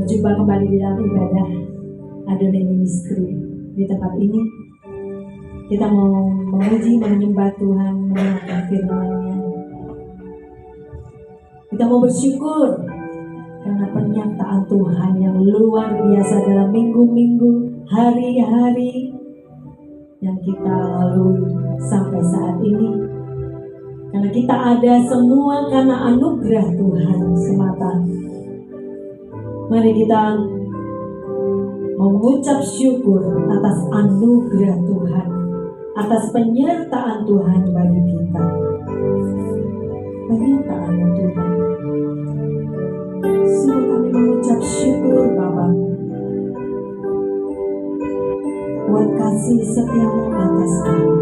Berjumpa kembali di dalam ibadah Adonai Ministry. Di tempat ini kita mau memuji, menyembah Tuhan, mendengarkan firman-Nya. Kita mau bersyukur karena pernyataan Tuhan yang luar biasa dalam minggu-minggu, hari-hari yang kita lalui sampai saat ini. Karena kita ada semua karena anugerah Tuhan semata. Mari kita mengucap syukur atas anugerah Tuhan, atas penyertaan Tuhan bagi kita. Penyertaan Tuhan. Sungguh kami mengucap syukur Bapa, buat kasih setiamu atas kami.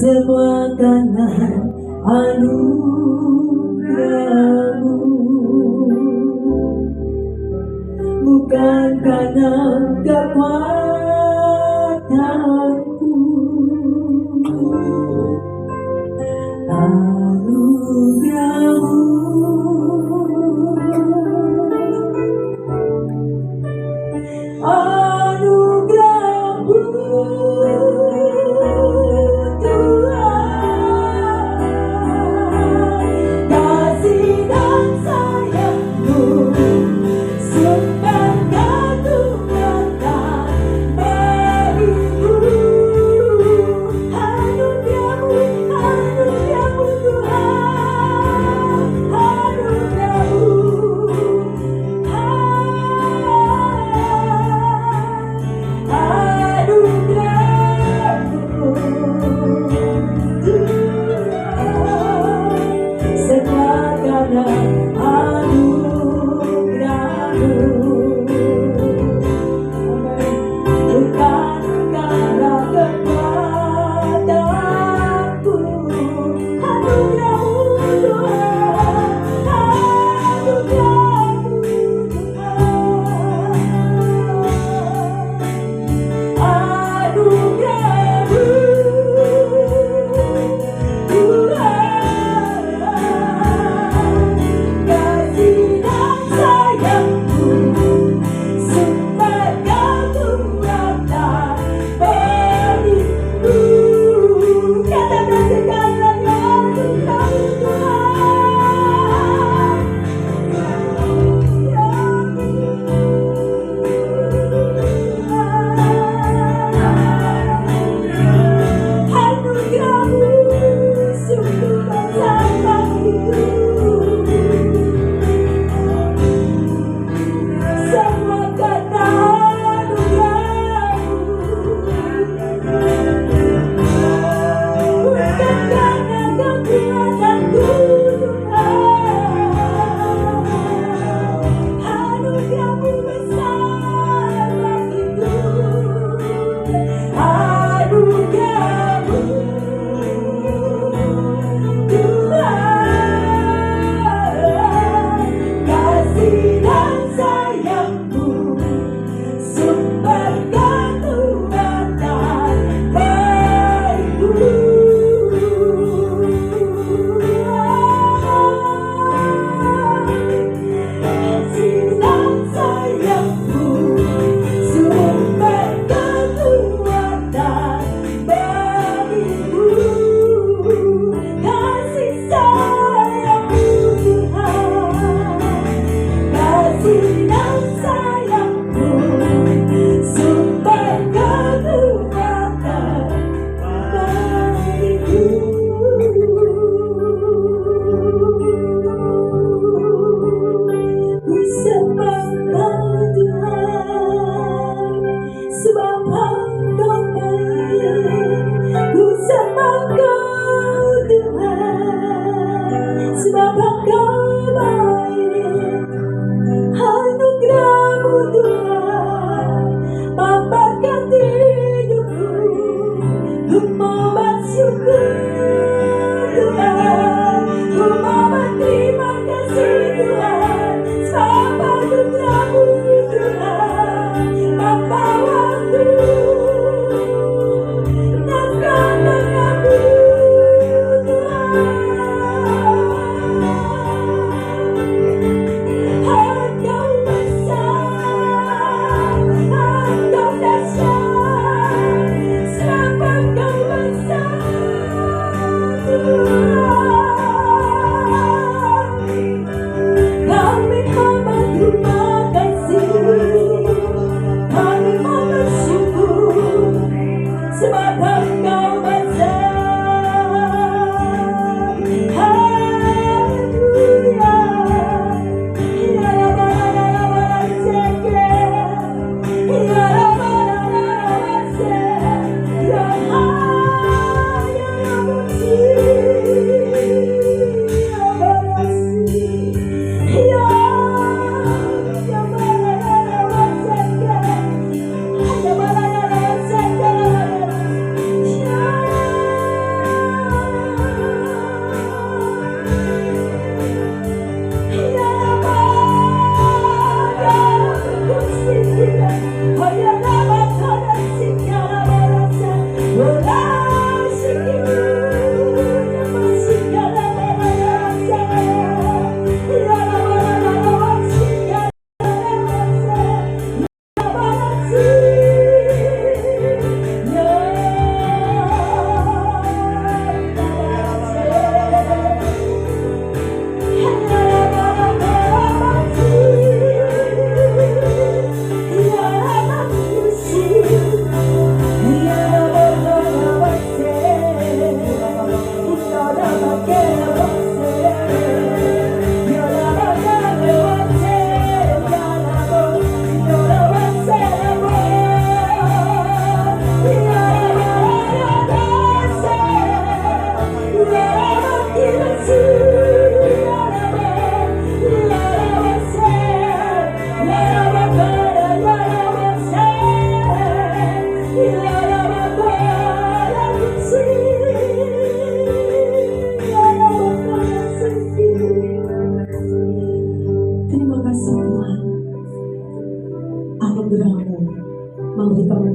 semua karena anugerah-Mu, bukan karena kekuatanku. Anugerah-Mu, Tuhan, kasih dan sayang-Mu, sumber kekuatan bagiku. Anugerah-Mu, anugerah-Mu Tuhan, anugerah-Mu. Semua karena anugerah-Mu, bukan karena kekuatanku. Anugerah-Mu Tuhan, anugerah-Mu Tuhan, anugerah-Mu Tuhan, kasih dan sayang-Mu, sumber kekuatan bagiku. Katakan segalanya tentang Tuhan. Anugerah-Mu sungguh besar bagiku. Semua karena anugerah-Mu, bukan karena kekuatanku Tuhan. Anugerah-Mu besar bagiku. Anugerah-Mu Tuhan, kasih dan sayang-Mu, sumber kekuatan bagiku. Kasih dan sayang-Mu, sumber kekuatan bagiku. Kasih sayang-Mu Tuhan, kasih dan sayang-Mu, sumber kekuatan bagiku. Ku sembah Engkau Tuhan, sebab Engkau baik. Ku sembah Engkau Tuhan, sebab Engkau baik. Anugerah-Mu Tuhan, memberkati hidupku. Ku mau bersyukur Tuhan, ku mau berterima kasih Tuhan, sebab anugerah-Mu Tuhan membawaku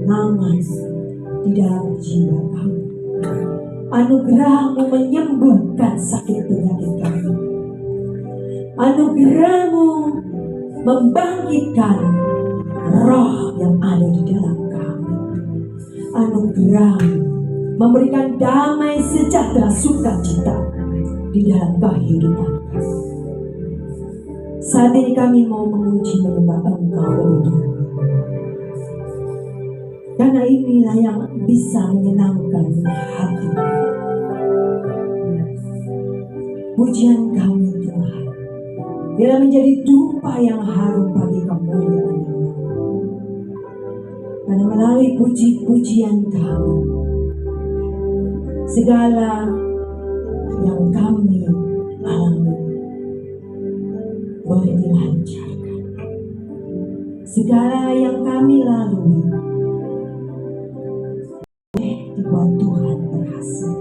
ketenangan di dalam jiwa kami. Anugerah-Mu menyembuhkan sakit penyakit kami. Anugerah-Mu membangkitkan roh yang ada di dalam kami. Anugerah-Mu memberikan damai, sejahtera, sukacita di dalam kehidupan kami. Saat ini kami mau memuji menyembah Engkau lebih dalam. Karena inilah yang bisa menyenangkan hati. Pujian kami Tuhan, bila menjadi dupa yang harum bagi kemuliaan Mu. Karena melalui puji-pujian kami, segala yang kami alami boleh dilancarkan. Segala yang kami lalui dibuat Tuhan berhasil.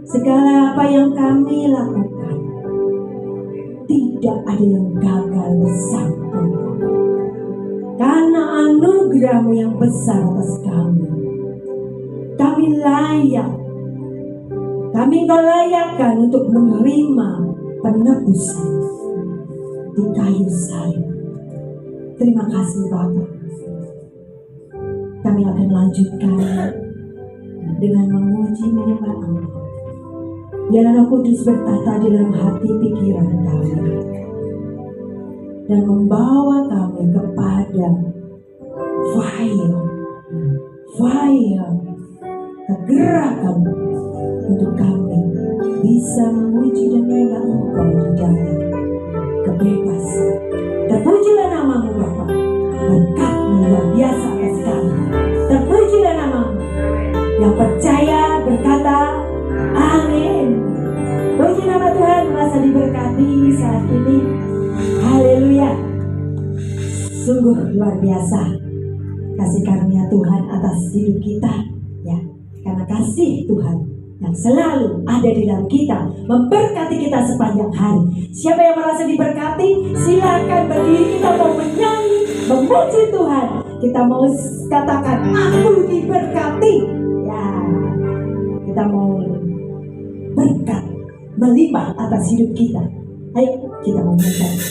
Segala apa yang kami lakukan tidak ada yang gagal bersama Engkau. Karena anugerah-Mu yang besar atas kami, kami layak. Kami Engkau layakkan untuk menerima penebusan di kayu salib. Terima kasih Bapa. Kami akan lanjutkan dengan memuji menyembah Engkau. Biar Roh Kudus bertata di dalam hati pikiran kami dan membawa kami kepada fire, kegerakan untuk kami bisa memuji dan menyembah Engkau di dalam kebebasan. Terpujilah nama-Mu Bapa, berkat-Mu luar biasa atas kami. Terpujilah nama-Mu. Yang percaya berkata amin. Puji nama Tuhan, merasa diberkati saat ini. Haleluya. Sungguh luar biasa kasih karunia Tuhan atas hidup kita, ya. Karena kasih Tuhan yang selalu ada di dalam kita memberkati kita sepanjang hari. Siapa yang merasa diberkati, silakan berdiri. Kita mau menyanyi, memuji Tuhan. Kita mau katakan aku diberkati. Ya, kita mau berkat melimpah atas hidup kita. Ayo kita mau menyanyi.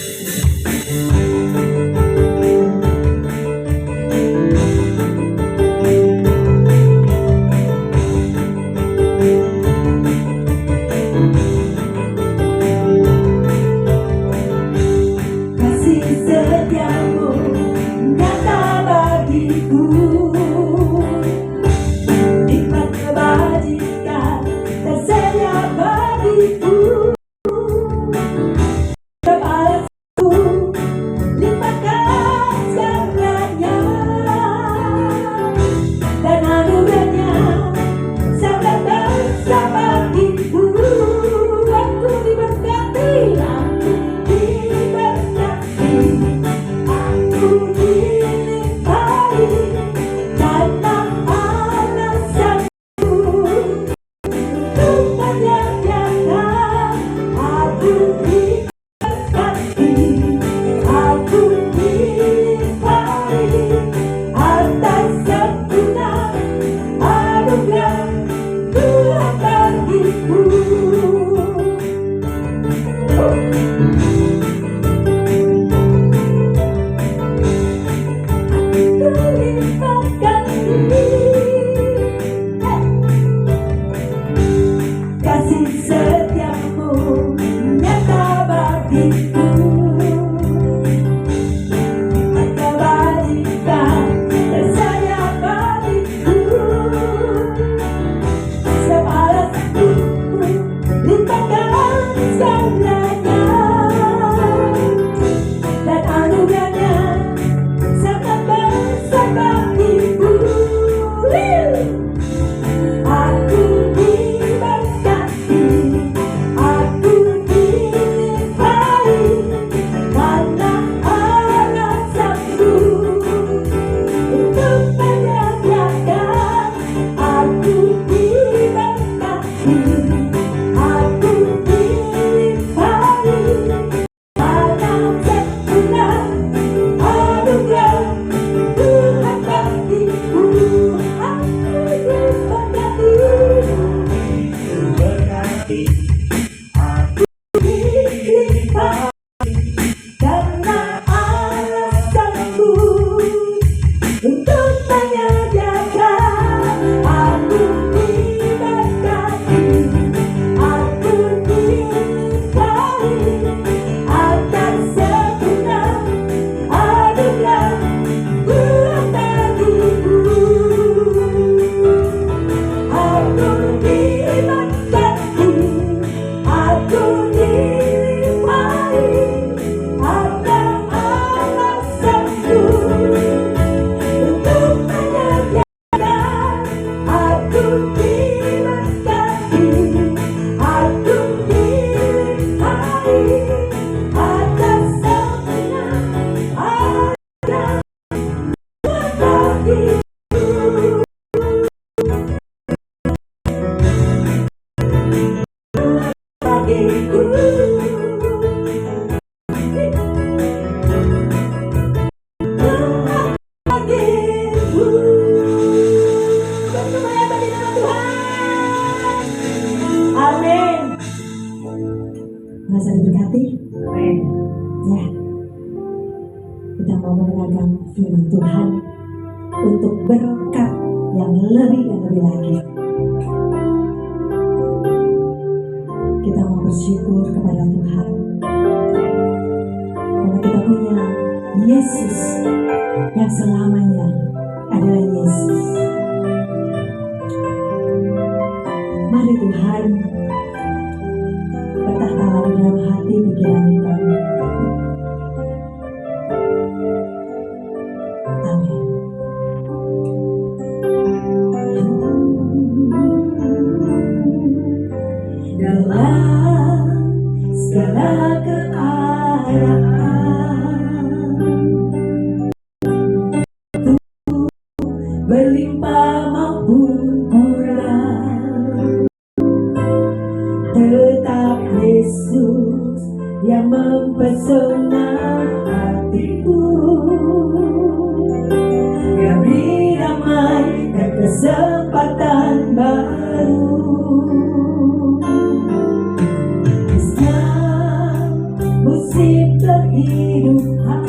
berkat yang lebih dan lebih lagi. Kita mau bersyukur kepada Tuhan karena kita punya Yesus yang selamanya adalah Yesus. Mari Tuhan bertahta di dalam hati pikiran kami. Amin. Dalam segala keadaan berlimpah maupun kurang, tetap Yesus yang mempesona hatiku, yang beri damai dan kesempatan baru. Di setiap musim kehidupan,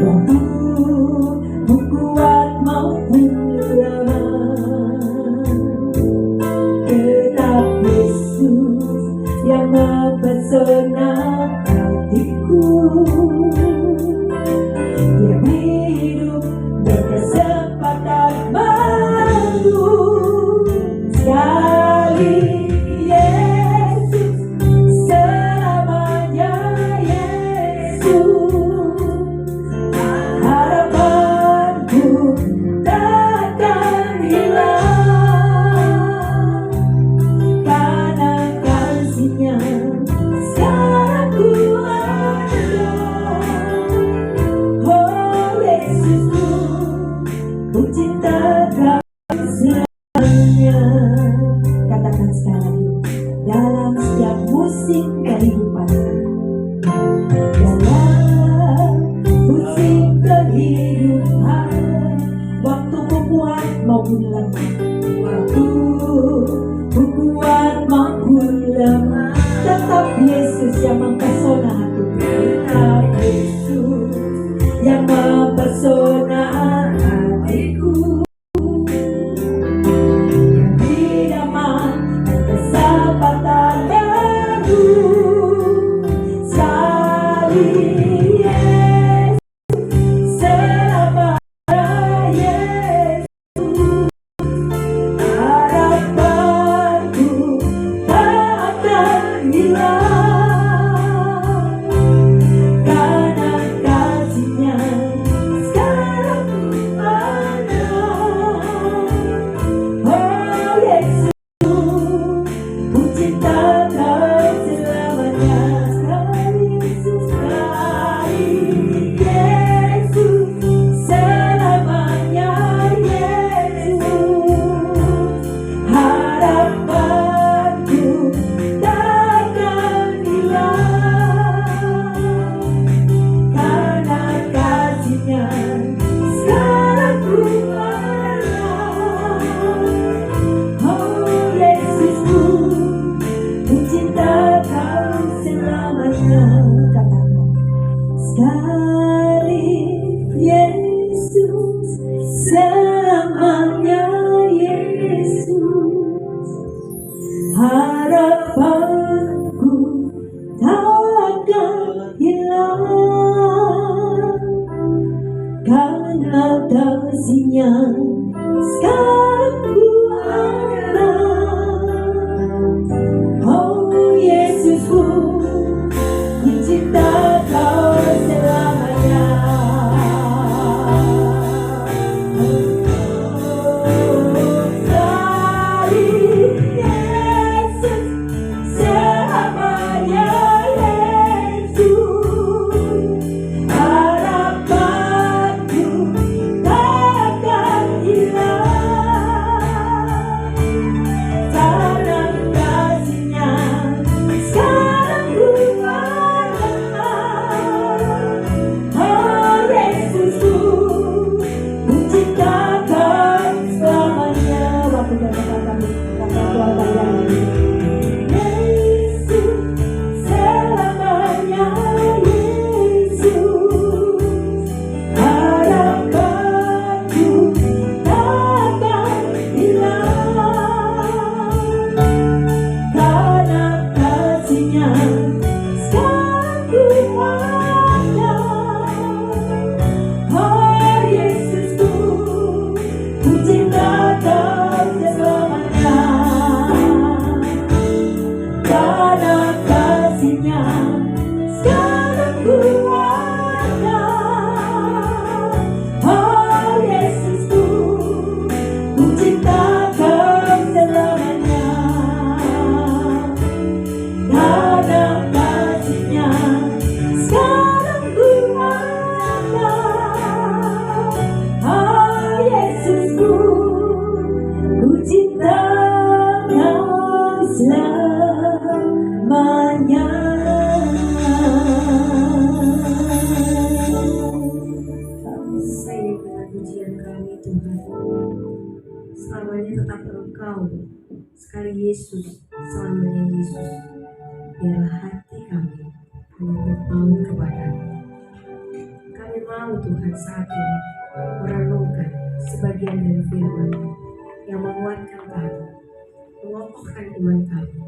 waktu kuat maupun lemah, tetap Yesus yang mempesona hatiku, dia hidup berkesempatan baru. Sekali Yesus, selamanya Yesus, harapanku takkan hilang, karena kasih-Nya sekarang ku ada. Oh Yesusku, ku cinta Kau selamanya. Katakan sekali lagi, dalam setiap musim kehidupan, dalam musim kehidupan, waktu ku kuat maupun lemah, waktu ku kuat maupun lemah, tetap Yesus yang mempesona hatiku, tetap Yesus yang mempesona hatiku, yang beri damai dan kesempatan baru. Sekali Yesus, selamanya Yesus, harapanku takkan hilang, karena kasih-Nya sekarang ku ada. Oh Yesus, ku cinta Kau selamanya. Sekali Yesus, selamanya Yesus, harapanku takkan hilang, karena kasih-Nya sekarang ku ada. Oh Yesusku, ku cinta Kau selamanya. Katakan sekali Yesus, selamanya Yesus, harapanku takkan hilang, karena kasih-Nya sekarang ku ada. Oh Yesusku, ku cinta Kau selamanya. Sekali Yesus, selamanya Yesus, harapanku takkan hilang, pujian kami Tuhan. Selamanya tetap Engkau, sekali Yesus, selamanya Yesus. Biarlah hati kami hanya berpaut kepada-Mu. Kami mau Tuhan saat ini merenungkan sebagian dari firman yang menguatkan kami, mengokohkan iman kami,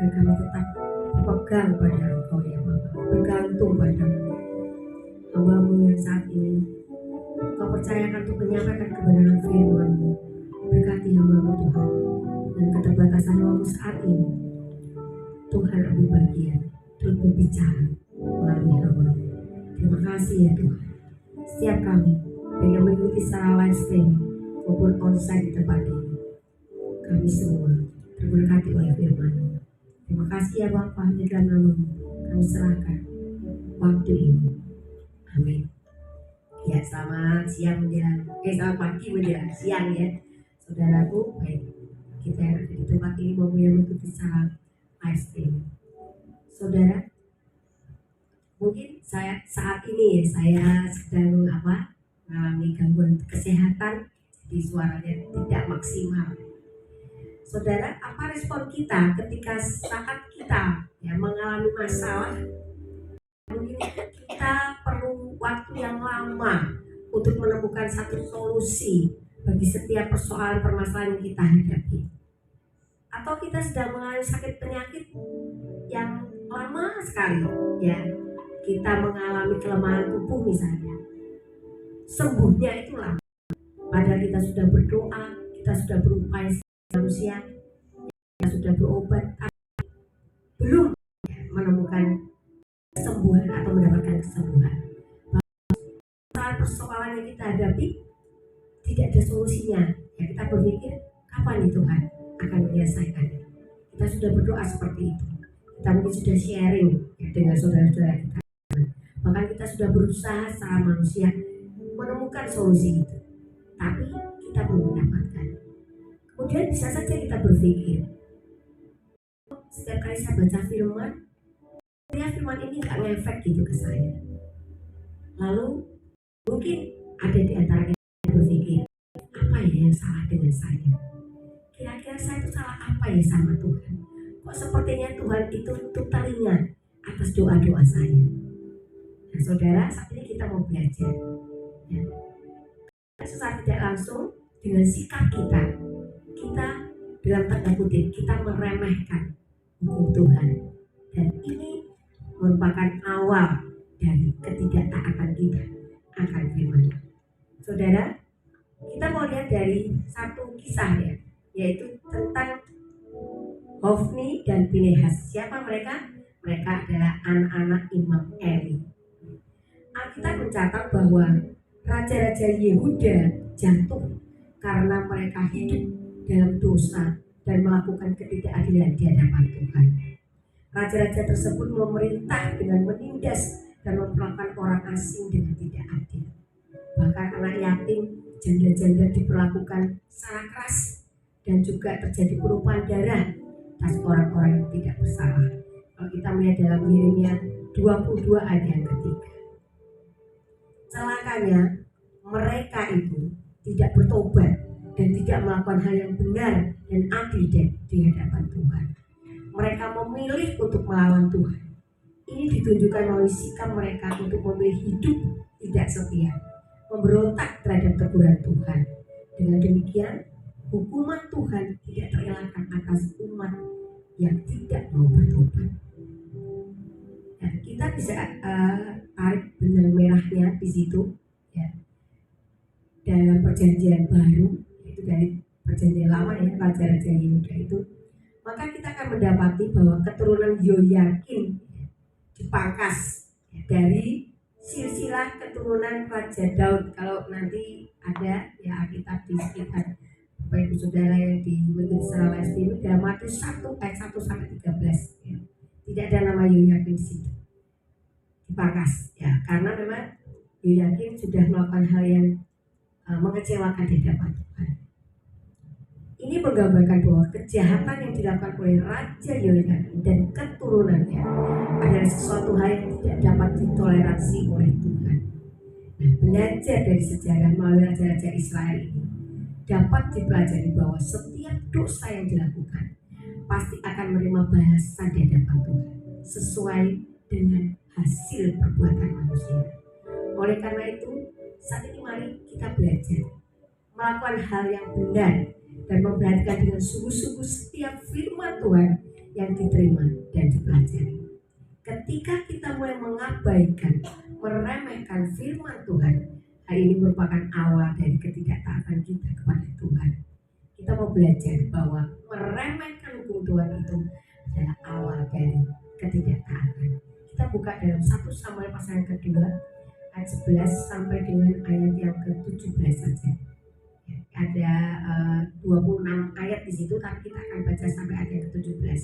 agar kami tetap berpegang pada Engkau ya Bapa, bergantung pada-Mu. Hamba-Mu yang saat ini Kau percayakan untuk menyampaikan kebenaran firman-Mu. Berkati hamba-Mu Tuhan, dan keterbatasan waktu saat ini Tuhan ambil bagian, turut berbicara melalui hamba-Mu. Terima kasih ya Tuhan. Setiap kami yang mengikuti secara live streaming maupun onsite di tempat ini, kami semua terberkati oleh firman-Mu. Terima kasih ya Bapa, di dalam nama-Mu kami serahkan waktu ini. Amin. Ya, selamat siang menjelang, selamat pagi menjelang siang ya, saudaraku. Baik, kita yang ada di tempat ini maupun yang mengikuti secara live streaming. Saudara, mungkin saat ini saya sedang mengalami gangguan kesehatan, jadi suaranya tidak maksimal. Saudara, apa respon kita ketika saat kita mengalami masalah? Mungkin kita perlu waktu yang lama untuk menemukan satu solusi bagi setiap persoalan permasalahan yang kita hadapi. Atau kita sedang mengalami sakit penyakit yang lama sekali ya. Kita mengalami kelemahan tubuh misalnya. Sembuhnya itu lama. Padahal kita sudah berdoa, kita sudah berupaya manusia, kita sudah berobat, belum menemukan kesembuhan atau mendapatkan kesembuhan. Persoalan yang kita hadapi tidak ada solusinya. Ya, kita berpikir kapan nih Tuhan akan menyelesaikan. Kita sudah berdoa seperti itu. Kita mungkin sudah sharing ya, dengan saudara-saudara kita. Bahkan kita sudah berusaha secara manusia menemukan solusi itu, tapi kita belum mendapatkan. Kemudian bisa saja kita berpikir, setiap kali saya baca firman, firman ini nggak ngefek gitu ke saya. Lalu mungkin ada di antara kita berpikir, apa ya yang salah dengan saya? Kira-kira saya itu salah apa ya sama Tuhan? Kok sepertinya Tuhan itu tutup telinga atas doa-doa saya? Nah saudara, saat ini kita mau belajar ya. Secara tidak langsung dengan sikap kita dalam tanda kutip, kita meremehkan hukum Tuhan. Dan ini merupakan awal dari ketidaktaatan kita akan firman. Saudara, kita mau lihat dari satu kisah ya, yaitu tentang Hofni dan Pinehas. Siapa mereka? Mereka adalah anak-anak Imam Eli. Alkitab mencatat bahwa raja-raja Yehuda jatuh karena mereka hidup dalam dosa dan melakukan ketidakadilan di hadapan Tuhan. Raja-raja tersebut memerintah dengan menindas dan memperlakukan orang asing dengan tidak adil. Bahkan anak yatim, janda-janda diperlakukan secara keras, dan juga terjadi penumpahan darah atas orang-orang yang tidak bersalah. Kalau kita melihat dalam Yeremia 22 ayat yang ketiga, celakanya mereka itu tidak bertobat dan tidak melakukan hal yang benar dan adil di hadapan Tuhan. Mereka memilih untuk melawan Tuhan. Ini ditunjukkan melalui sikap mereka untuk memilih hidup tidak setia, memberontak terhadap teguran Tuhan. Dengan demikian, hukuman Tuhan tidak terelakkan atas umat yang tidak mau bertobat. Nah, kita bisa tarik benang merahnya di situ ya. Dalam perjanjian baru, itu dari perjanjian lama ya, raja-raja Yehuda itu, maka kita akan mendapati bahwa keturunan Yoyakim dipangkas dari silsilah keturunan Raja Daud. Kalau nanti ada ya Alkitab di sekitar Bapak Ibu Saudara yang mengikuti secara live streaming, dalam Matius 1 ayat 1 sampai 13 ya. Tidak ada nama Yoyakim di situ. Dipangkas ya, karena memang Yoyakim sudah melakukan hal yang mengecewakan di hadapan Tuhan. Ini menggambarkan bahwa kejahatan yang dilakukan oleh Raja Yoyakim dan keturunannya adalah sesuatu hal yang tidak dapat ditoleransi oleh Tuhan. Nah, belajar dari sejarah melalui raja-raja Israel ini dapat dipelajari bahwa setiap dosa yang dilakukan pasti akan menerima balasan di hadapan Tuhan sesuai dengan hasil perbuatan manusia. Oleh karena itu, saat ini mari kita belajar melakukan hal yang benar dan memperhatikan dengan sungguh-sungguh setiap firman Tuhan yang diterima dan dipelajari. Ketika kita mulai mengabaikan, meremehkan firman Tuhan, hal ini merupakan awal dari ketidaktaatan kita kepada Tuhan. Kita mau belajar bahwa meremehkan hukum Tuhan itu adalah awal dari ketidaktaatan. Kita buka dalam 1 Samuel pasal yang kedua ayat 11 sampai dengan ayat yang ke-17 saja. Ada 26 ayat di situ, tapi kita akan baca sampai ayat yang ke-17.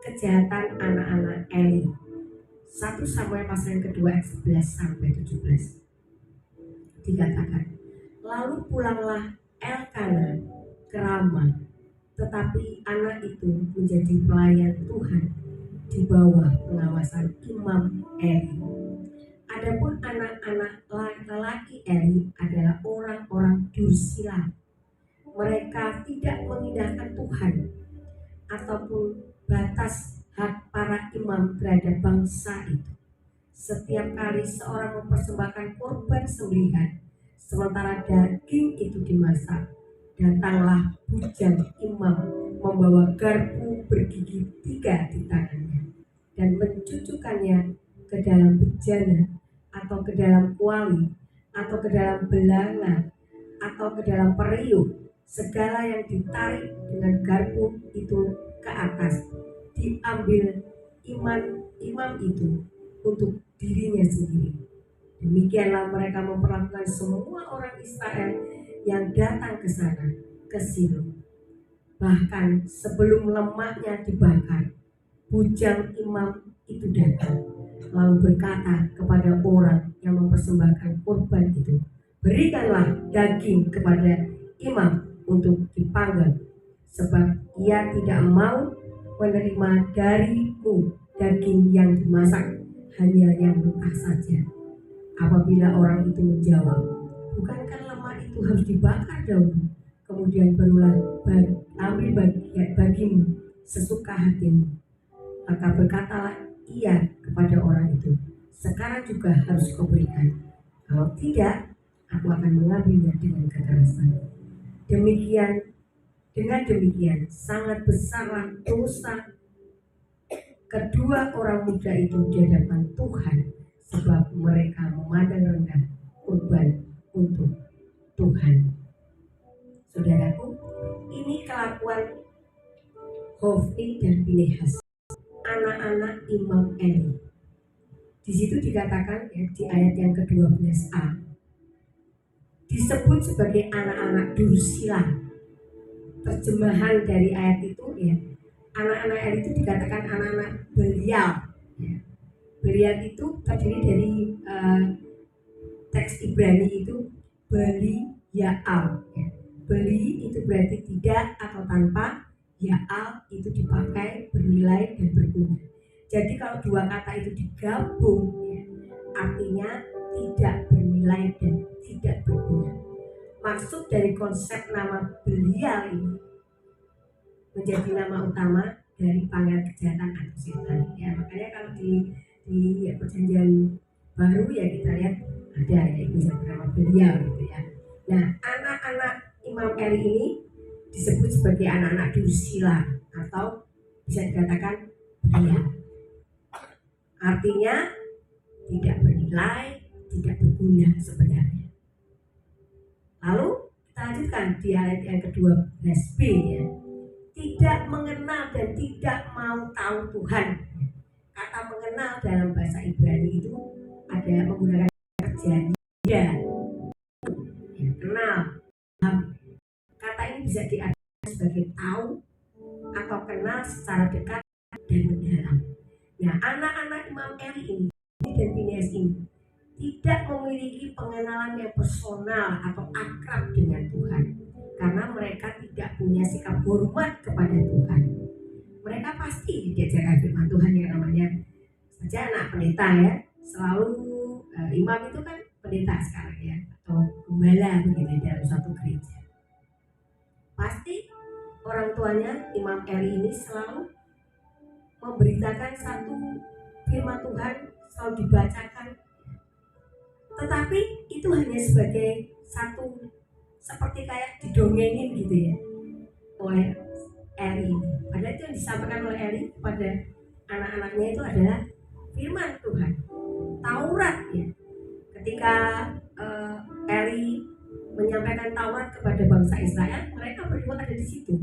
Kejahatan anak-anak Eli. 1 Samuel pasal yang kedua ayat 11 sampai 17. Dikatakan, lalu pulanglah Elkana ke Rama, tetapi anak itu menjadi pelayan Tuhan di bawah pengawasan Imam Eli. Adapun anak-anak laki-laki Eli adalah orang-orang dursila. Mereka tidak mengindahkan Tuhan ataupun batas hak para imam terhadap bangsa itu. Setiap kali seorang mempersembahkan korban sembelihan, sementara daging itu dimasak, datanglah bujang imam membawa garpu bergigi 3 di tangannya dan mencucukkannya ke dalam bejana atau ke dalam kuali atau ke dalam belanga atau ke dalam periuk. Segala yang ditarik dengan garpu itu ke atas diambil imam itu untuk dirinya sendiri. Demikianlah mereka memperlakukan semua orang Israel yang datang ke sana, ke Silo. Bahkan sebelum lemaknya dibakar, bujang imam itu datang, lalu berkata kepada orang yang mempersembahkan korban itu, berikanlah daging kepada imam untuk dipanggang, sebab ia tidak mau menerima dariku daging yang dimasak, hanya yang mentah saja. Apabila orang itu menjawab, bukankah lemak itu harus dibakar dahulu, kemudian barulah ambil bagimu sesuka hatimu, maka berkatalah ia kepada orang itu, sekarang juga harus kau berikan, kalau tidak aku akan mengambilnya dengan kekerasan. Dengan demikian sangat besarlah dosa kedua orang muda itu di hadapan Tuhan, sebab mereka memandang rendah kurban untuk Tuhan. Saudaraku, ini kelakuan Hofni dan Pinehas, anak-anak Imam Eli. Di situ dikatakan ya, di ayat yang ke-12a, disebut sebagai anak-anak dursila. Terjemahan dari ayat itu ya, anak-anak Eli itu dikatakan anak-anak Belial. Ya. Belial itu terdiri dari teks Ibrani itu Beli Yaal. Ya. Beli itu berarti tidak atau tanpa, Yaal itu dipakai bernilai dan berguna. Jadi kalau dua kata itu digabung ya, artinya tidak bernilai dan tidak berguna. Maksud dari konsep nama Belial ini menjadi nama utama dari panggilan kejahatan atau setan. Ya, makanya kalau di ya, perjanjian baru ya kita lihat ada ya bisa bernama Belial gitu ya. Nah, anak-anak Imam Eli ini disebut sebagai anak-anak dursila atau bisa dikatakan Belial. Artinya tidak bernilai, tidak berguna sebenarnya. Lalu kita lanjutkan di ayat yang ke-12b ya. Tidak mengenal dan tidak mau tahu Tuhan. Kata mengenal dalam bahasa Ibrani itu ada menggunakan kerja dia. Ya, kenal. Kata ini bisa diartikan sebagai tahu atau kenal secara dekat dan mendalam. Nah, anak-anak Imam Eli ini dan Pinehas ini tidak memiliki pengenalan yang personal atau akrab dengan Tuhan, karena mereka tidak punya sikap hormat kepada Tuhan. Mereka pasti diajarkan firman Tuhan yang namanya saja anak pendeta ya. Selalu imam itu kan pendeta sekarang ya, atau gembala begitu dalam suatu gereja. Pasti orang tuanya Imam Eli ini selalu memberitakan satu firman Tuhan, selalu dibacakan, tetapi itu hanya sebagai satu, seperti kayak didongengin gitu ya oleh Eli. Padahal itu yang disampaikan oleh Eli kepada anak-anaknya itu adalah firman Tuhan, Taurat ya. Ketika Eli menyampaikan Taurat kepada bangsa Israel, mereka berdua ada di situ.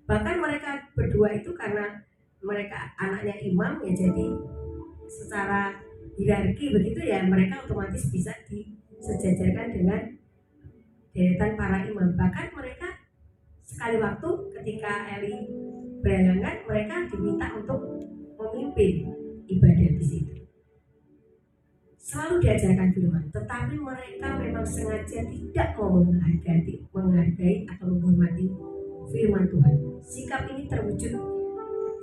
Bahkan mereka berdua itu karena mereka anaknya imam ya, jadi secara hierarki begitu ya, mereka otomatis bisa disejajarkan dengan deretan para imam. Bahkan mereka sekali waktu ketika Eli berhalangan, mereka diminta untuk memimpin ibadah di situ. Selalu diajarkan firman, tetapi mereka memang sengaja tidak mau menghargai atau menghormati firman Tuhan. Sikap ini terwujud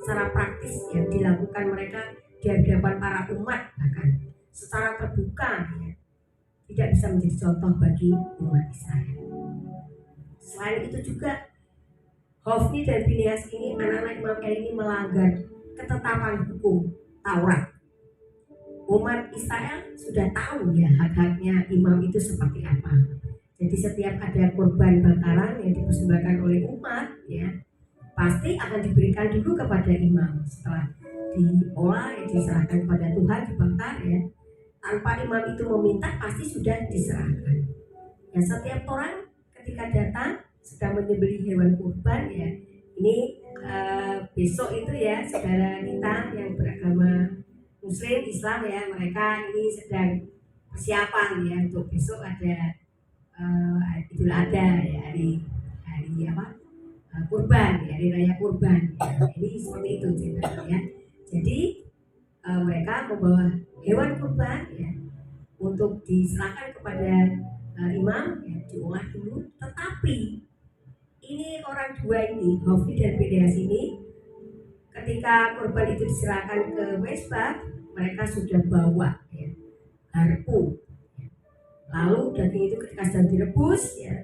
secara praktis yang dilakukan mereka di hadapan para umat, bahkan secara terbuka ya, tidak bisa menjadi contoh bagi umat Israel. Selain itu juga Hofni dan Pinehas ini, anak-anak Imam Eli ini melanggar ketetapan hukum Taurat. Umat Israel sudah tahu ya hak-haknya imam itu seperti apa. Jadi setiap ada korban bakaran yang dipersembahkan oleh umat ya, pasti akan diberikan dulu kepada imam. Setelah diolah ya, diserahkan kepada Tuhan, dibakar ya, tanpa imam itu meminta pasti sudah diserahkan. Ya, setiap orang ketika datang sedang menyembelih hewan kurban ya, ini besok itu ya saudara kita yang beragama Muslim Islam ya, mereka ini sedang persiapan ya untuk besok ada Idul Adha ya, hari apa kurban ya, hari raya kurban ya. Ini seperti itu ceritanya ya. Jadi mereka membawa hewan kurban ya untuk diserahkan kepada imam ya, diolah dulu. Tetapi ini orang dua ini, Hofni dan Pinehas ini, ketika kurban itu diserahkan ke Mesbah, mereka sudah bawa ya, garpu. Lalu daging itu ketika sedang direbus ya,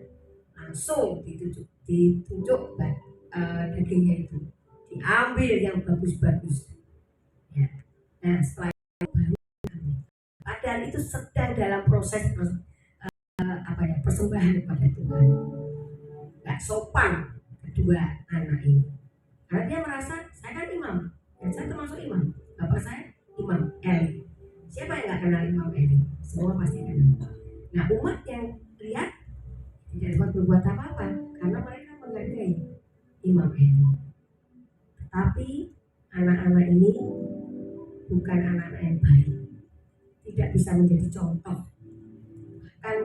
langsung ditunjuk dagingnya itu, diambil yang bagus-bagus. Ya. Nah setelah itu, padahal itu sedang dalam proses persembahan kepada Tuhan. Gak sopan kedua anak ini, karena dia merasa saya kan imam, dan saya termasuk imam. Bapak saya Imam Eli. Siapa yang gak kenal Imam Eli? Semua pasti kenal. Nah umat yang lihat tidak dapat berbuat apa-apa karena mereka menghargai Imam Eli. Tapi anak-anak ini bukan anak-anak yang baik, tidak bisa menjadi contoh. Bahkan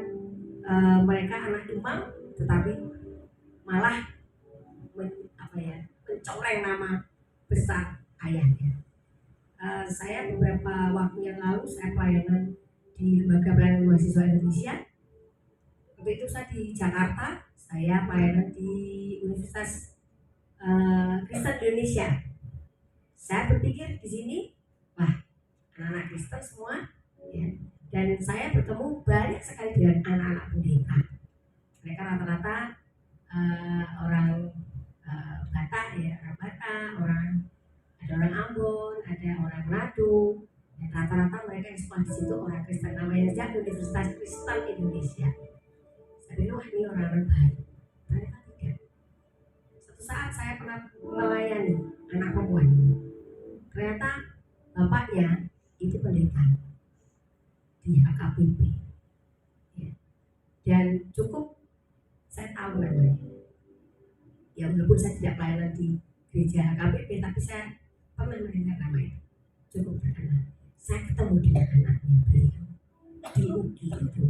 mereka anak imam tetapi malah mencoreng nama besar ayahnya. Saya beberapa waktu yang lalu saya pelayanan di Lembaga Pelayanan Mahasiswa Indonesia. Waktu itu saya di Jakarta, saya pelayanan di Universitas Kristen Indonesia. Saya berpikir di sini, wah anak-anak Kristen semua, ya. Dan saya bertemu banyak sekali dengan anak-anak pendeta. Mereka rata-rata orang Batak ya, orang Batak, ada orang Ambon, ada orang Manado. Ya, rata-rata mereka yang sekolah di situ orang Kristen. Namanya saja Universitas Kristen Indonesia. Saya bilang, wah ini orang-orang baik. Ternyata tidak. Suatu saat saya pernah melayani anak perempuan. Ternyata bapaknya itu pendeta di HKBP. Ya. Dan cukup saya tahu namanya. Ya walaupun saya tidak pelayanan di gereja HKBP, tapi saya pernah mendengar nama itu, cukup terkenal. Saya ketemu dengan anaknya beliau di UGI itu.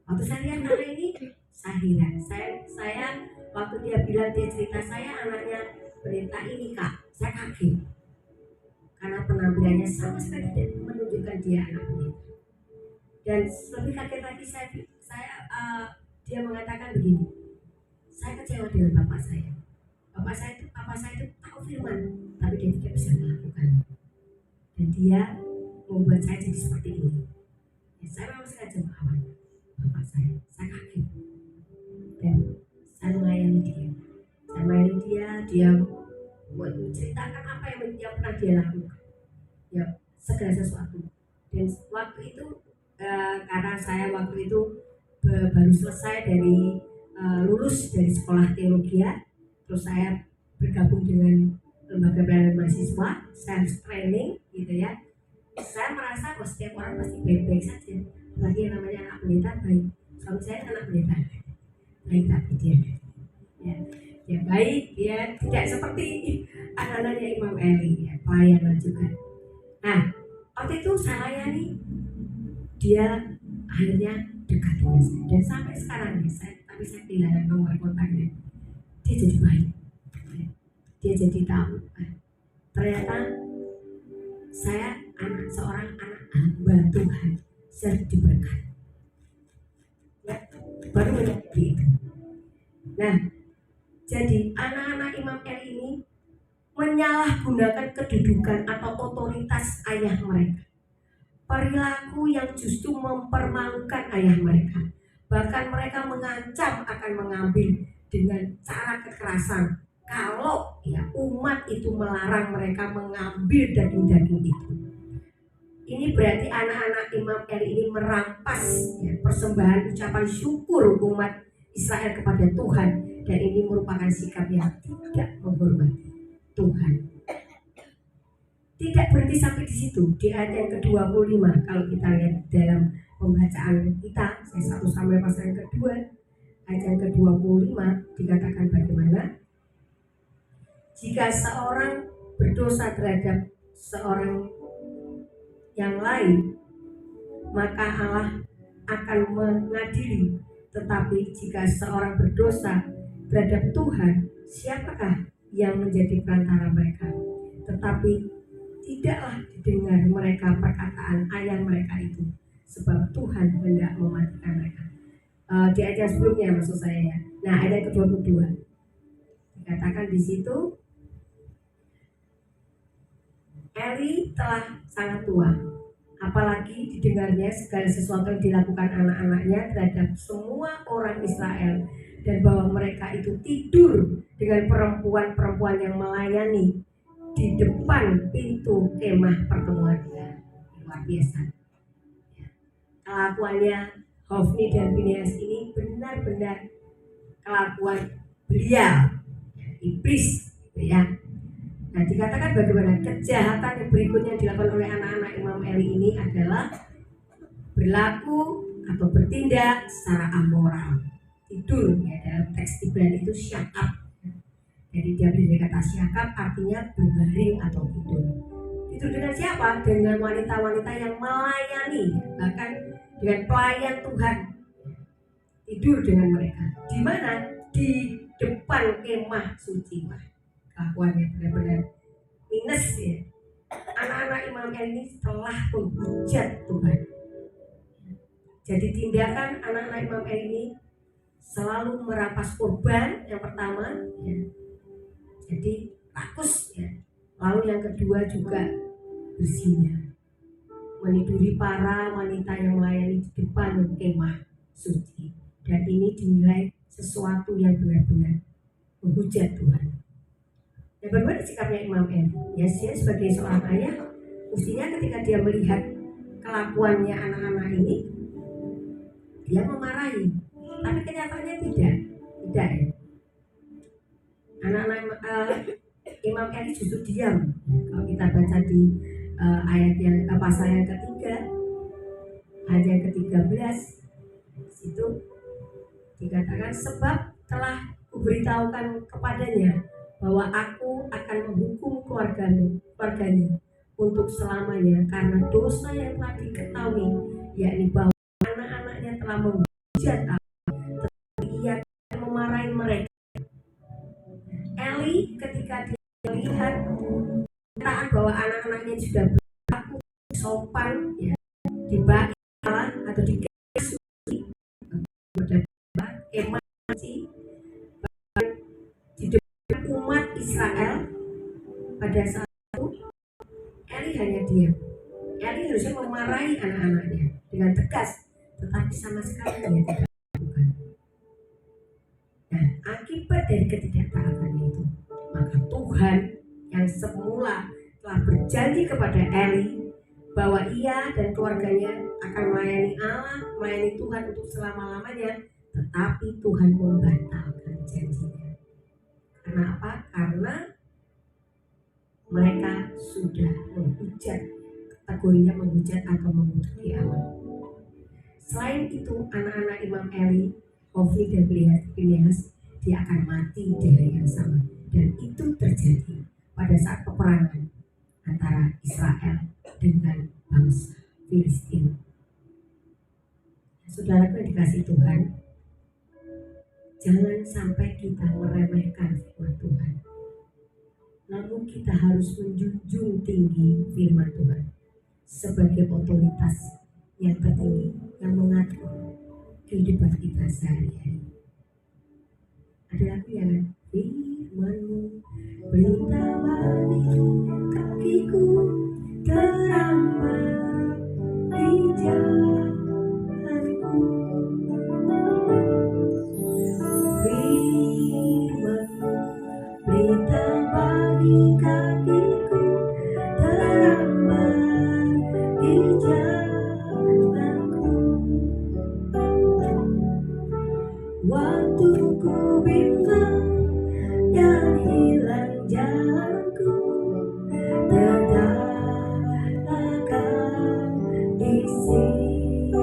Waktu saya lihat anak ini, saya heran. Saya waktu dia bilang, dia cerita saya anaknya pendeta ini kak, saya kaget karena penampilannya sama sekali tidak menunjukkan dia anak pendeta. Dan lebih kaget lagi dia mengatakan begini, saya kecewa dengan bapak saya. Bapak saya itu tahu firman, tapi dia tidak bisa melakukannya. Dan dia membuat saya jadi seperti ini. Ya, Saya memang sengaja melawan bapak saya kaget dan saya melayani dia. Dia menceritakan apa yang pernah dia lakukan, ya segala sesuatu. Dan waktu itu karena saya waktu itu baru selesai dari lulus dari sekolah teologi, terus saya bergabung dengan lembaga pelayanan mahasiswa, self training gitu ya. Saya merasa setiap orang pasti baik-baik saja, lagi yang namanya anak pendeta baik. Suami saya anak pendeta baik, tapi dia baik, dia tidak seperti anak-anaknya Imam Eli, ya, pelayanan juga. Nah, waktu itu saya layani, dia akhirnya dekat dengan saya dan sampai sekarang tapi saya kehilangan nomor kontaknya. Dia jadi baik, dia jadi tahu ternyata saya seorang anak hamba Tuhan, saya diberkati, ya, baru mengerti itu. Nah, jadi anak-anak Imam Eli ini menyalahgunakan kedudukan atau otoritas ayah mereka, perilaku yang justru mempermalukan ayah mereka. Bahkan mereka mengancam akan mengambil dengan cara kekerasan kalau ya umat itu melarang mereka mengambil daging-daging itu. Ini berarti anak-anak Imam Eli ini merampas ya, persembahan ucapan syukur umat Israel kepada Tuhan, dan ini merupakan sikap yang tidak menghormati Tuhan. Tidak berhenti sampai di situ. Di ayat yang ke-25 kalau kita lihat dalam pembacaan kita, saya satu sampai pasal yang kedua, ayat yang ke-25 dikatakan bagaimana? Jika seorang berdosa terhadap seorang yang lain, maka Allah akan mengadili. Tetapi jika seorang berdosa terhadap Tuhan, siapakah yang menjadi perantara mereka? Tetapi tidaklah didengar mereka perkataan ayah mereka itu, sebab Tuhan hendak mematikan mereka. Di ayat yang sebelumnya maksud saya ya. Nah, ayat ke-22 dikatakan di situ, Eli telah sangat tua, apalagi didengarnya segala sesuatu yang dilakukan anak-anaknya terhadap semua orang Israel, dan bahwa mereka itu tidur dengan perempuan-perempuan yang melayani di depan pintu kemah pertemuan. Luar biasa. Kelakuannya Hofni dan Pinehas ini benar-benar kelakuan beliau, iblis, gitu ya. Nah, dikatakan bagaimana kejahatan yang berikutnya dilakukan oleh anak-anak Imam Eli ini adalah berlaku atau bertindak secara amoral. Tidur ya, dalam teks Ibrani itu syakab. Jadi dia beri kata syakab artinya berbaring atau tidur. Tidur dengan siapa? Dengan wanita-wanita yang melayani, bahkan dengan pelayan Tuhan. Tidur dengan mereka. Di mana? Di depan kemah suci. Kelakuannya benar-benar minus ya. Anak-anak Imam Eli ini telah menghujat Tuhan. Jadi tindakan anak-anak Imam Eli ini selalu merampas korban yang pertama ya. Jadi rakus ya. Lalu yang kedua juga berzina, meniduri para wanita yang melayani di depan kemah suci. Dan ini dinilai sesuatu yang benar-benar menghujat Tuhan. Dan bagaimana sikapnya Imam Eli? Ya, dia sebagai seorang ayah, mestinya ketika dia melihat kelakuannya anak-anak ini, dia memarahi. Tapi kenyataannya tidak ya. Anak-anak Imam Eli justru diam. Kalau kita baca di ayat yang pasal yang ketiga, ayat yang ke-13, situ dikatakan, sebab telah kuberitahukan kepadanya bahwa aku akan menghukum keluarganya untuk selamanya karena dosa yang telah diketahui, yakni bahwa anak-anaknya telah menghujat Allah, tetapi ia memarahi mereka. Eli ketika dia melihat kenyataan bahwa anak-anaknya sudah berlaku sopan ya, dibaik atau dikasih emasi di depan umat Israel pada saat itu, Eli hanya diam. Eli harusnya memarahi anak-anaknya, dengan tegas, tetapi sama sekali dia tidak lakukan. Nah, akibat dari ketidaktaatannya itu, maka Tuhan yang semula telah berjanji kepada Eli bahwa ia dan keluarganya akan melayani Allah, melayani Tuhan untuk selama-lamanya, tetapi Tuhan membatalkan janjinya. Karena apa? Karena mereka sudah menghujat, kategorinya menghujat atau memutuki Allah. Selain itu, anak-anak Imam Eli, Hofni dan Pinehas, dia akan mati di hari yang sama. Dan itu terjadi pada saat peperangan antara Israel dengan bangsa Filistin. Saudara yang dikasih Tuhan, jangan sampai kita meremehkan firman Tuhan. Namun kita harus menjunjung tinggi firman Tuhan sebagai otoritas yang tertinggi yang mengatur kehidupan kita sehari-hari. Ada lagu yang firman-Mu berita bagi kakiku, terang bagi jalanku. Firman-Mu berita bagi kakiku, terang bagi jalanku. Waktu ku bimbang dan hilang jalanku, tetaplah Kau di sisiku.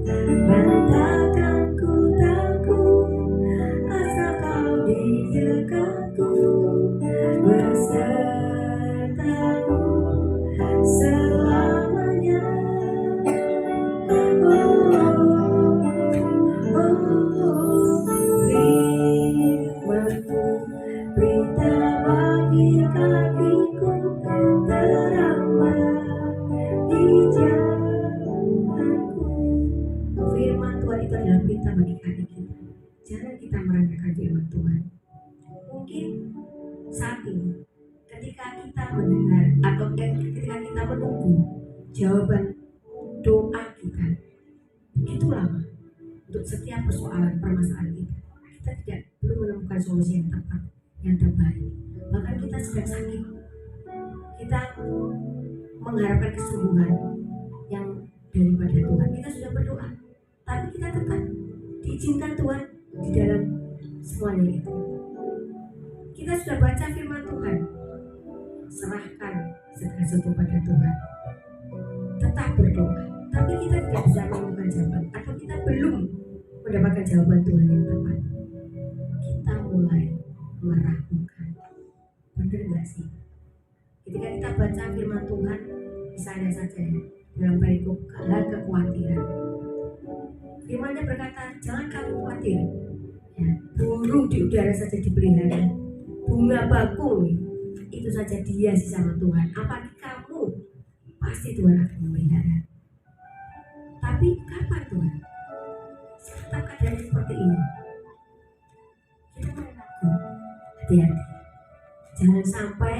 Dan takkan ku takut asal Kau di dekatku, besertamu selamanya. Firman-Mu berita bagi kakiku, terang bagi jalanku. Firman Tuhan itu adalah berita bagi kaki kita. Jangan kita meremehkan firman Tuhan. Mungkin saat ini ketika kita mendengar atau ketika kita menunggu jawaban doa kita begitu lama untuk setiap persoalan permasalahan kita belum menemukan solusi yang tepat, yang terbaik. Bahkan kita sedang sakit, kita mengharapkan kesembuhan yang daripada Tuhan. Kita sudah berdoa, tapi kita tetap diizinkan Tuhan di dalam semuanya itu. Kita sudah baca firman Tuhan, serahkan segala sesuatu pada Tuhan, tetap berdoa, tapi kita tidak bisa menemukan jawaban, atau kita belum mendapatkan jawaban Tuhan yang tepat. Kita mulai meragukan. Benar gak sih? Ketika kita baca firman Tuhan, misalnya saja ya, dalam perikop hal kekhawatiran, firman-Nya berkata, jangan kamu khawatir ya, burung di udara saja dipelihara, bunga bakung itu saja dihiasi sama Tuhan, apalagi kamu, pasti Tuhan akan memelihara. Tapi kapan Tuhan? Saat keadaan seperti ini, kita mulai ragu. Hati-hati, jangan sampai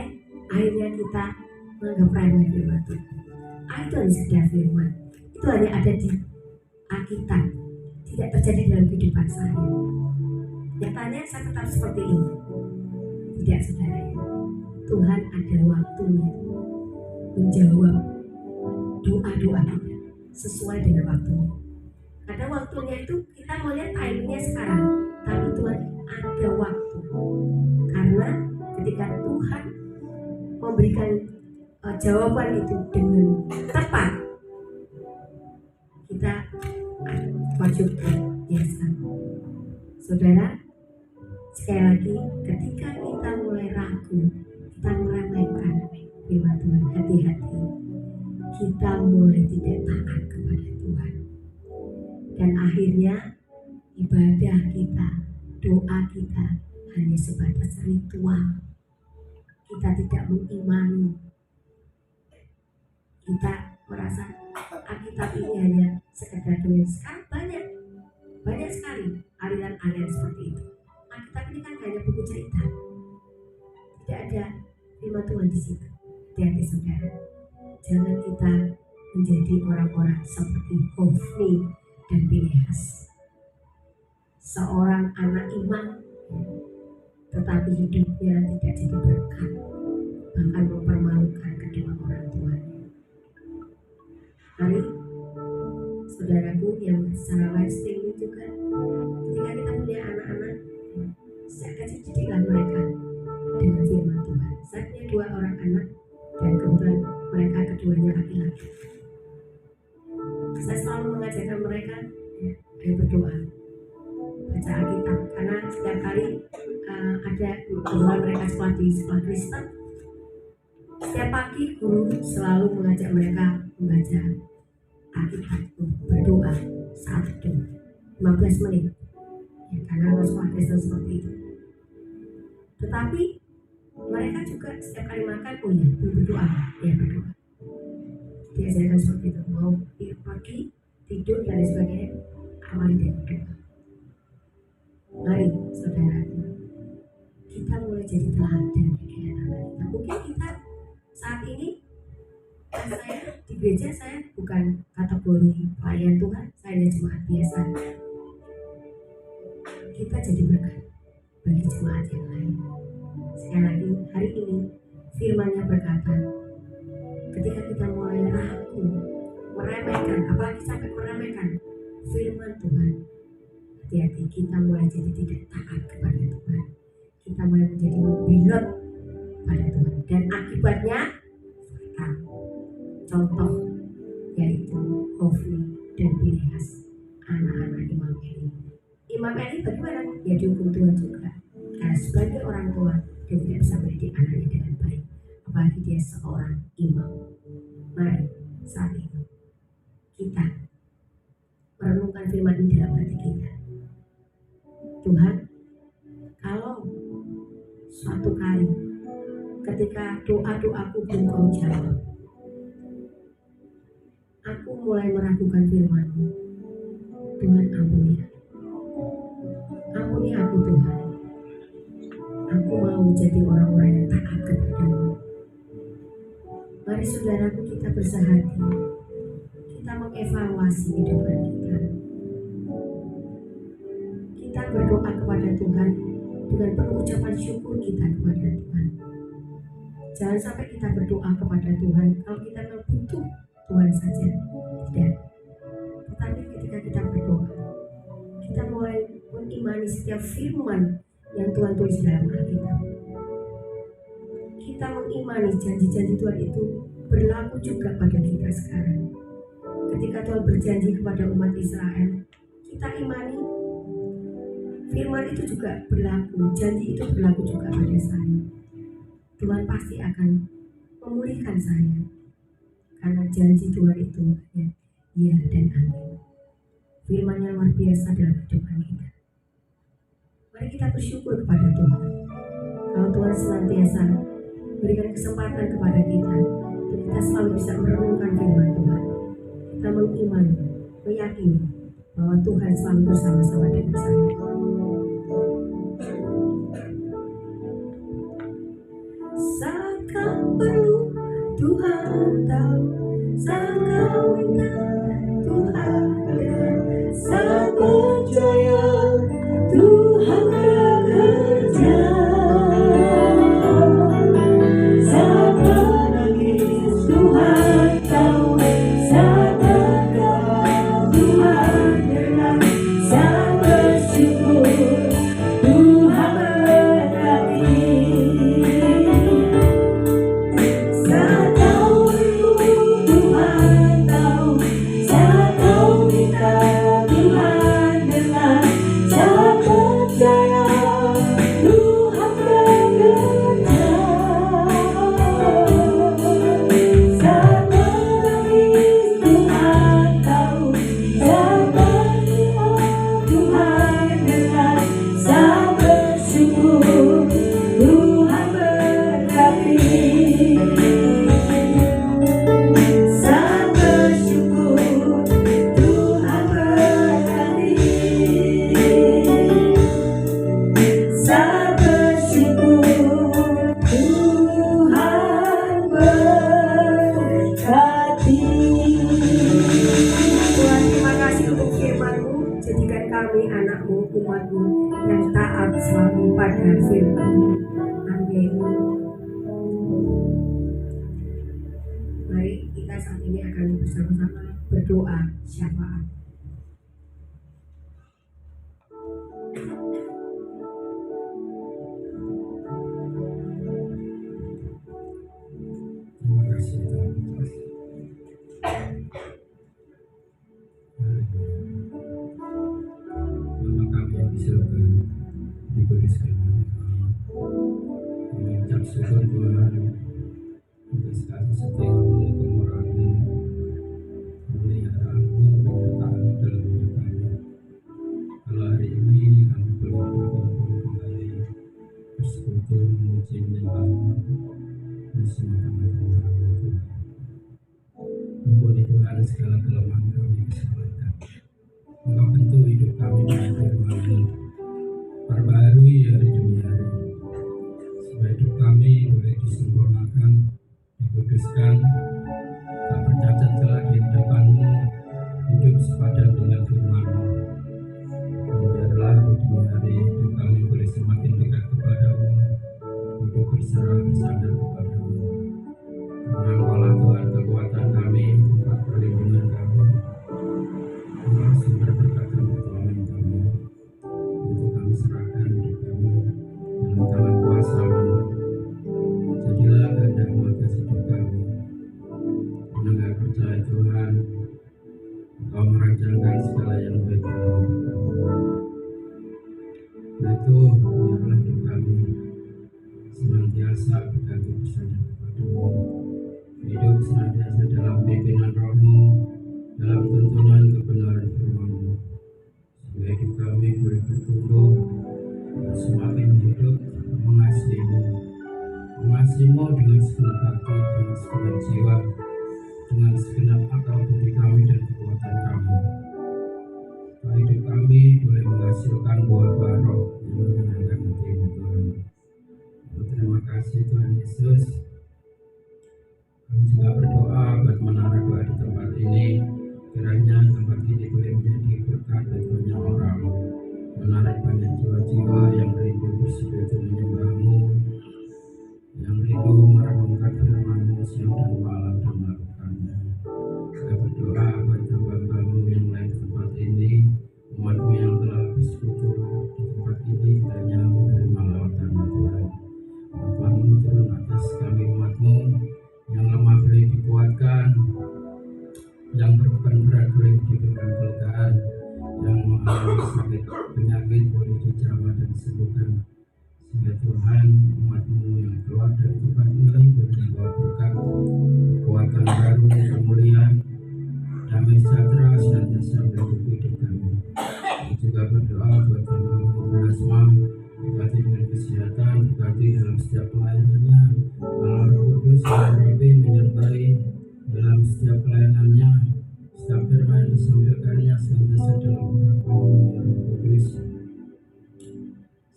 akhirnya kita menganggap remeh firman Tuhan. Itu hanya sekedar firman, itu hanya ada di Alkitab, tidak terjadi dalam kehidupan saya. Nyatanya saya tetap seperti ini. Tidak, saudara, Tuhan ada waktunya menjawab doa-doa kita sesuai dengan waktunya. Karena waktunya itu kita melihat timingnya sekarang, tapi Tuhan ada waktu. Karena ketika Tuhan memberikan jawaban itu dengan tepat, kita wajib biasa. Saudara, sekali lagi, ketika kita mulai ragu, kita meremehkan firman Tuhan, hati-hati, kita mulai tidak taat kepada Tuhan. Dan akhirnya ibadah kita, doa kita hanya sebatas ritual. Kita tidak mengimani. Kita merasa Alkitab ini hanya sekedar doa. Sekarang banyak sekali aliran-aliran seperti itu. Alkitab ini kan hanya buku cerita, tidak ada firman Tuhan di situ. Hati-hati saudara, jangan kita menjadi orang-orang seperti Hofni dan Pinehas, seorang anak iman, tetapi hidupnya tidak jadi berkat, bahkan mempermalukan kedua orang tuanya. Mari saudaraku yang secara live streaming juga, ketika kita punya anak-anak, sejak kecil didiklah mereka dengan firman Tuhan. Saya punya 2 orang anak dan kebetulan mereka keduanya laki-laki. Saya selalu mengajarkan mereka, ayo berdoa, baca Alkitab, karena setiap kali ada guru mereka sekolah di sekolah Kristen, setiap pagi guru selalu mengajak mereka membaca Alkitab, berdoa saat itu 15 menit, ya, karena sekolah Kristen seperti itu. Tetapi mereka juga setiap kali makan, oh ya, berdoa, ya berdoa. Diajarkan seperti itu, mau pagi, tidur dan sebagainya, awali dengan berdoa. Mari saudara, kita mulai jadi teladan bagi anak-anak kita. Mungkin kita saat ini, saya di gereja, saya bukan kategori pelayan Tuhan, saya hanya jemaat biasa. Kita jadi berkat bagi jemaat yang lain. Sekali lagi, hari ini firman-Nya berkata, ketika kita mulai ragu, meremehkan, apalagi sampai meremehkan firman Tuhan, hati-hati, kita mulai jadi tidak taat kepada Tuhan. Kita mulai menjadi belot pada Tuhan, dan akibatnya fatal. Contoh yaitu Hofni dan Pinehas, anak-anak Imam Eli. Imam Eli bagaimana? Ya dihukum Tuhan juga, karena sebagai orang tua dia tidak bisa mendidik anaknya dengan baik, apalagi dia seorang imam. Mari saat itu kita merenungkan firman ini dalam hati kita. Tuhan, kalau suatu kali ketika doa-doaku belum Kau jawab, aku mulai meragukan firman-Mu, Tuhan ampuni aku Tuhan. Aku mau menjadi orang-orang yang taat kepada-Mu. Mari saudaraku, kita bersehati, kita mengevaluasi kehidupan kita. Kita berdoa kepada Tuhan dengan penuh ucapan syukur kita kepada Tuhan. Jangan sampai kita berdoa kepada Tuhan kalau kita memang butuh Tuhan saja, tidak. Tetapi ketika kita berdoa, kita mulai mengimani setiap firman yang Tuhan tulis dalam Alkitab. Kita mengimani janji-janji Tuhan itu berlaku juga pada kita sekarang. Ketika Tuhan berjanji kepada umat Israel, kita imani firman itu juga berlaku, janji itu berlaku juga pada saya. Tuhan pasti akan memulihkan saya, karena janji Tuhan itu ya dan amin. Firman-Nya luar biasa dalam kehidupan kita. Mari kita bersyukur kepada Tuhan. Kalau Tuhan senantiasa berikan kesempatan kepada kita, kita selalu bisa merenungkan firman Tuhan. Kita mengimani, meyakini bahwa Tuhan selalu bersama-sama dengan saya. Saat kau perlu, Tuhan tahu. Saat kau minta, Tuhan ada. Saat percaya, Tuhan bekerja. Saat menangis, Tuhan tahu. Saat tegak, Tuhan dengar. Saat bersyukur, Tuhan berkati. Saat kau perlu, Tuhan tahu. Saat kau minta, Tuhan dengar. umat-Mu yang taat selalu pada firman-Mu. Amin. Mari kita saat ini akan bersama-sama berdoa syafaat. Terima kasih Tuhan. Bapa kami yang di surga, dikuduskan nama-Mu. Mengucap syukur Tuhan atas kasih setia-Mu, kemurahan-Mu, pemeliharaan-Mu, penyertaan-Mu dalam hidup kami. Kalau hari ini kami boleh berkumpul kembali, bersekutu, memuji, menyembah-Mu bersama tangan-Mu Tuhan. Ampuni Tuhan segala kelemahan kami, kesalahan kami. Engkau bentuk hidup kami dengan firman-Mu, perbaharui hari demi hari, supaya hidup kami boleh disempurnakan, dikuduskan, tak bercacat celah di hadapan-Mu, hidup sepadan dengan firman-Mu. Biarlah hari demi hari hidup kami boleh semakin dekat kepada-Mu, hidup berserah bersandar kepada-Mu. Karena Engkaulah Tuhan kekuatan kami, tempat perlindungan kami, Engkau sumber berkat dan pertolongan kami. Untuk kami serahkan hidup kami dalam tangan kuasa-Mu. Jadilah kehendak-Mu atas hidup kami. Mendengar percaya Tuhan, Engkau merancangkan segala yang baik dalam hidup kami. Nah itu biarlah hidup kami senantiasa bergantung bersandar kepada-Mu. Hidup senantiasa dalam pimpinan Roh-Mu, dalam tuntunan kebenaran firman-Mu, sehingga hidup kami boleh bertumbuh, semakin hidup mengasihi-Mu dengan segenap hati, dengan segenap jiwa, dengan segenap akal budi kami dan kekuatan kami. Supaya hidup kami boleh menghasilkan buah-buah roh yang menyenangkan hati-Mu Tuhan. Terima kasih Tuhan Yesus. Kami juga berdoa buat menara doa di tempat ini. Kiranya tempat ini boleh menjadi berkat bagi banyak orang, menarik banyak jiwa-jiwa yang rindu bersekutu menyembah-Mu, yang rindu merenungkan firman-Mu siang dan malam dan melakukannya. Kami berdoa buat hamba-Mu yang lain di tempat ini, umat-Mu yang telah bersekutu di tempat ini, kiranya menerima lawatan-Mu Tuhan. Bantuan-Mu turun atas kami umat-Mu, yang lemah boleh dikuatkan, yang berbeban berat boleh diberikan kelegaan, yang mengalami sakit penyakit boleh dijamah dan disembuhkan, sehingga Tuhan umat-Mu yang keluar dari tempat ini boleh membawa berkat, kekuatan baru, kemuliaan, damai sejahtera senantiasa meliputi hidup kami. Kami juga berdoa buat hamba-Mu Belasma, berkati dengan kesehatan, berkati dalam setiap pelayanannya. Allah Roh Kudus Rabi menyertai dalam setiap pelayanannya, setiap firman yang disampaikannya senantiasa dalam urapan-Mu ya Roh Kudus,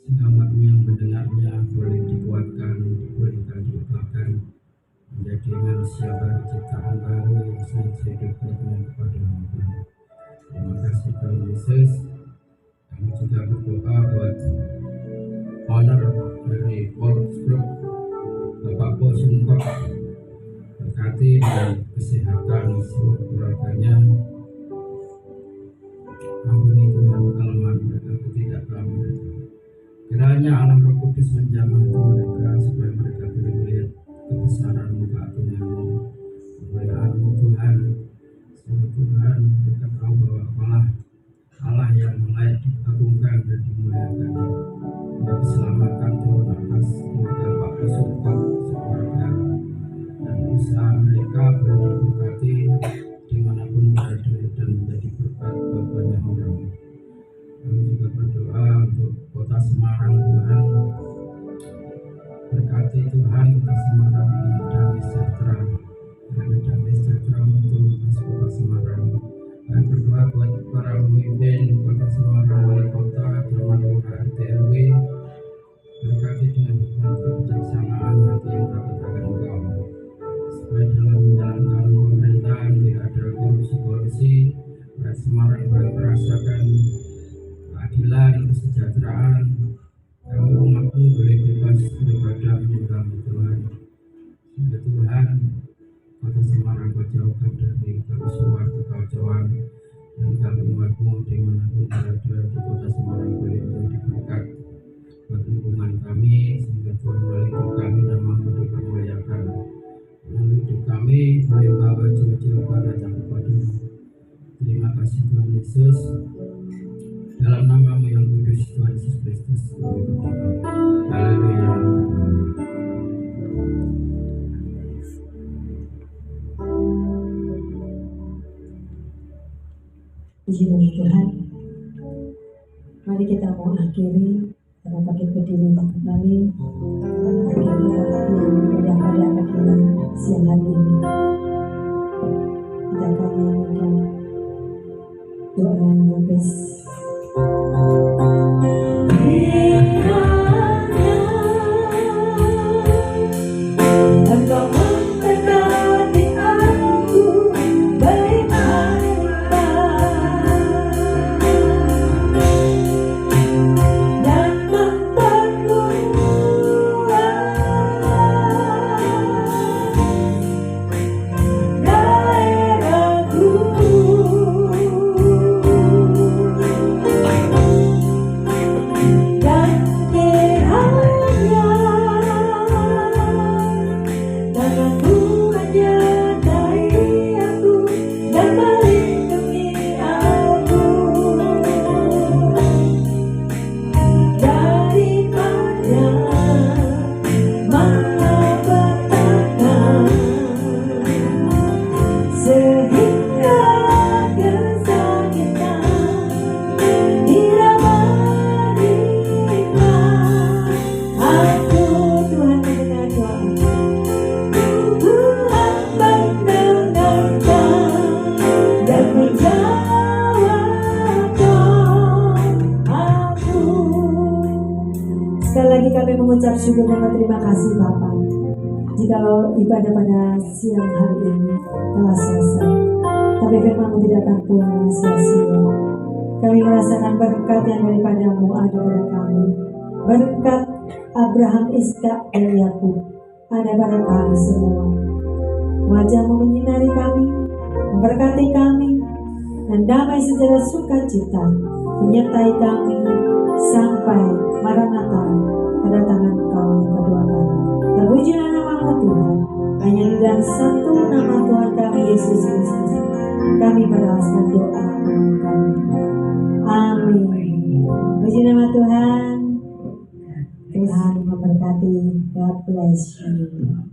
sehingga umat-Mu yang mendengarnya boleh dikuatkan, dipulihkan, diubahkan menjadi manusia baru, ciptaan baru yang senantiasa hidup berkenan kepada-Mu. Terima kasih Tuhan Yesus. Kami juga berdoa buat honor dari Wolves Group, Bapak Po Sungkok, berkati dengan kesehatan seluruh keluarganya. Ampuni Tuhan kelemahan mereka, ketidaktahuan mereka. Kiranya Allah Roh Kudus menjamah hati mereka, supaya mereka boleh melihat kebesaran-Mu, keagungan-Mu, kemuliaan-Mu Tuhan. Sehingga Tuhan mereka tahu bahwa Allah yang layak diagungkan dan dimuliakan. Dan keselamatan turun atas keluarga Pak Sungkok sekeluarga, dan usaha mereka boleh diberkati dimanapun berada dan menjadi berkat buat banyak orang. Kami juga berdoa untuk kota Semarang Tuhan, berkati Tuhan kota Semarang dengan damai sejahtera, karena damai sejahtera turun atas kota Semarang. Kami berdoa buat para pemimpin kota Semarang, wali kota, camat, lurah, RT RW, berkati dengan hikmat kebijaksanaan hati yang takut akan Engkau, supaya dalam menjalankan pemerintahan tidak ada korupsi, rakyat Semarang boleh merasakan keadilan, kesejahteraan. Kami umatmu boleh bebas beribadah menyembahmu Tuhan. Sehingga Tuhan, kota Semarang kau jauhkan dari kerusuhan, kekacauan, dan kami umatmu dimanapun berada di kota Semarang boleh menjadi berkat buat lingkungan kami, sehingga Tuhan melalui hidup kami namamu dipermuliakan. Melalui hidup kami boleh membawa jiwa-jiwa datang kepadamu. Terima kasih Tuhan Yesus. Dalam namamu yang kudus Tuhan Yesus Kristus kami berdoa. Haleluya. Puji nama Tuhan. Mari kita mau akhiri karena pakai berdiri kembali akhirnya yang pada akhir siang hari ini kita akan menyanyikan doa yang habis. Engkau memberkati aku dan sekali lagi kami mengucap syukur dan terima kasih Bapa. Jikalau ibadah pada siang hari ini telah selesai, tapi firman-Mu tidak akan pulang dengan sia-sia. Kami merasakan berkat yang daripadamu ada pada kami. Berkat Abraham, Ishak, dan Yakub ada pada kami semua. Wajah-Mu menyinari kami, memberkati kami, dan damai sejahtera sukacita menyertai kami sampai Maranatha, kedatangan Kau yang kedua kali. Terpujilah nama-Mu Tuhan, hanya di dalam satu nama Tuhan kami Yesus Kristus kami berhasil doa kami. Amin. Puji nama Tuhan. Tuhan memberkati. God bless you.